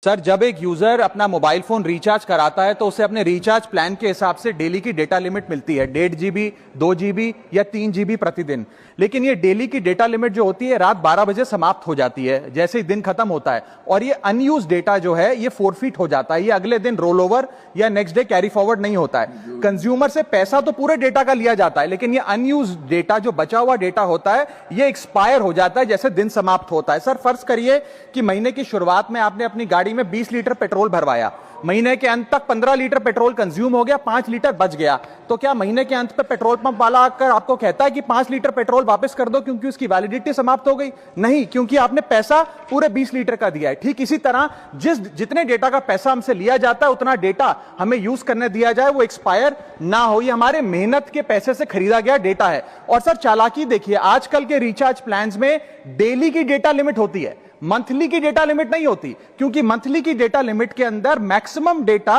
Sir, जब एक user अपना मोबाइल फोन रिचार्ज कराता है तो उसे अपने रिचार्ज प्लान के हिसाब से डेली की डेटा लिमिट मिलती है 1.5 GB, 2 GB या 3 GB प्रतिदिन। लेकिन ये डेली की डेटा लिमिट जो होती है रात 12 बजे समाप्त हो जाती है जैसे ही दिन खत्म होता है, और ये अनयूज डेटा जो है ये फोरफिट हो जाता है। ये अगले दिन रोल ओवर या नेक्स्ट डे कैरी फॉरवर्ड नहीं होता है। कंज्यूमर से पैसा तो पूरे डेटा का लिया जाता है, लेकिन ये अनयूज डेटा जो बचा हुआ डेटा होता है ये एक्सपायर हो जाता है जैसे दिन समाप्त होता है। सर, फर्ज करिए कि महीने की शुरुआत में आपने अपनी गाड़ी में 20 लीटर पेट्रोल भरवाया, महीने के अंत तक 15 लीटर पेट्रोल कंज्यूम हो गया, 5 लीटर बच गया, तो क्या महीने के अंत पे पेट्रोल पंप वाला आकर आपको कहता है कि 5 लीटर पेट्रोल वापस कर दो क्योंकि उसकी वैलिडिटी समाप्त हो गई? नहीं, क्योंकि आपने पैसा पूरे 20 लीटर का दिया है। ठीक इसी तरह जितने डेटा का पैसा हमसे लिया जाता है उतना डेटा हमें यूज करने दिया जाए, वो एक्सपायर ना हो। ये हमारे मेहनत के पैसे से खरीदा गया डेटा है। और सर, चालाकी देखिए, आजकल के रिचार्ज प्लान्स में डेली की डेटा लिमिट होती है, मंथली की डेटा लिमिट नहीं होती, क्योंकि मंथली की डेटा लिमिट के अंदर मैक्सिमम डेटा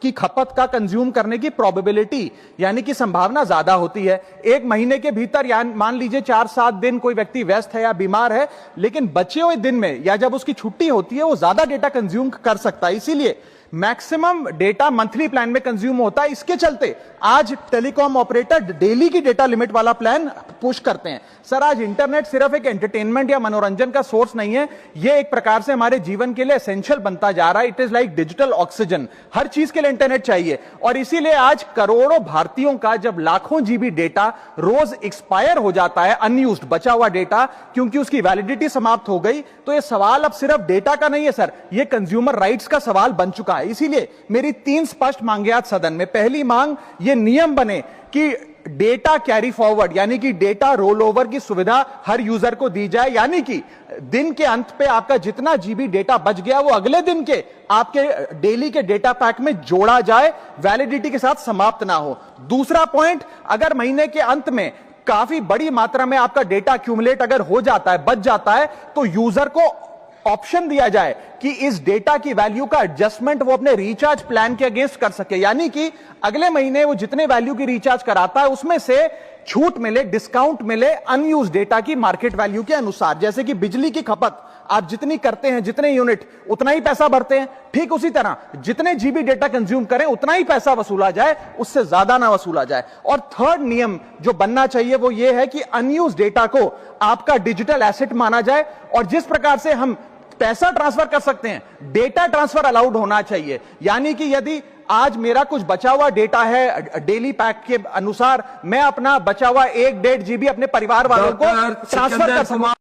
की खपत का कंज्यूम करने की प्रोबेबिलिटी यानी कि संभावना ज्यादा होती है। एक महीने के भीतर या मान लीजिए 4-7 दिन कोई व्यक्ति व्यस्त है या बीमार है, लेकिन बचे हुए दिन में या जब उसकी छुट्टी होती है वो ज्यादा डेटा कंज्यूम कर सकता है। इसीलिए मैक्सिमम डेटा मंथली प्लान में कंज्यूम होता है। इसके चलते आज टेलीकॉम ऑपरेटर डेली की डेटा लिमिट वाला प्लान पुश करते हैं। सर, आज इंटरनेट सिर्फ एक एंटरटेनमेंट या मनोरंजन का सोर्स नहीं है, यह एक प्रकार से हमारे जीवन के लिए एसेंशियल बनता जा रहा है। It is like digital oxygen. हर चीज के लिए इंटरनेट चाहिए, और इसीलिए आज करोड़ों भारतीयों का जब लाखों जीबी डेटा रोज एक्सपायर हो जाता है, अनयूज्ड बचा हुआ डेटा, क्योंकि उसकी वैलिडिटी समाप्त हो गई, तो यह सवाल अब सिर्फ डेटा का नहीं है सर, यह कंज्यूमर राइट्स का सवाल बन चुका है। इसीलिए मेरी 3 स्पष्ट मांगे आज सदन में। पहली मांग, ये नियम बने कि डेटा कैरी फॉरवर्ड यानी कि डेटा रोल ओवर की सुविधा हर यूजर को दी जाए, यानी कि दिन के अंत पे आपका जितना जीबी डेटा बच गया वो अगले दिन के आपके डेली के डेटा पैक में जोड़ा जाए, वैलिडिटी के साथ समाप्त ना हो। दूसरा पॉइंट, अगर महीने के अंत में काफी बड़ी मात्रा में आपका डेटा एक्यूमुलेट अगर हो जाता है, बच जाता है, तो यूजर को ऑप्शन दिया जाए कि इस डेटा की वैल्यू का एडजस्टमेंट वो अपने रिचार्ज प्लान के अगेंस्ट कर सके, यानी कि अगले महीने वो जितने वैल्यू की रिचार्ज कराता है उसमें से छूट मिले, डिस्काउंट मिले अनयूज डेटा की मार्केट वैल्यू के अनुसार। जैसे कि बिजली की खपत आप जितनी करते हैं, जितने यूनिट, उतना ही पैसा भरते हैं, ठीक उसी तरह जितने जीबी डेटा कंज्यूम करें उतना ही पैसा वसूला जाए, उससे ज्यादा ना वसूला जाए। और थर्ड नियम जो बनना चाहिए वो ये है कि अनयूज डेटा को आपका डिजिटल एसेट माना जाए, और जिस प्रकार से हम पैसा ट्रांसफर कर सकते हैं, डेटा ट्रांसफर अलाउड होना चाहिए। यानी कि यदि आज मेरा कुछ बचा हुआ डेटा है डेली पैक के अनुसार, मैं अपना बचा हुआ 1-1.5 GB अपने परिवार वालों को ट्रांसफर कर सकूं।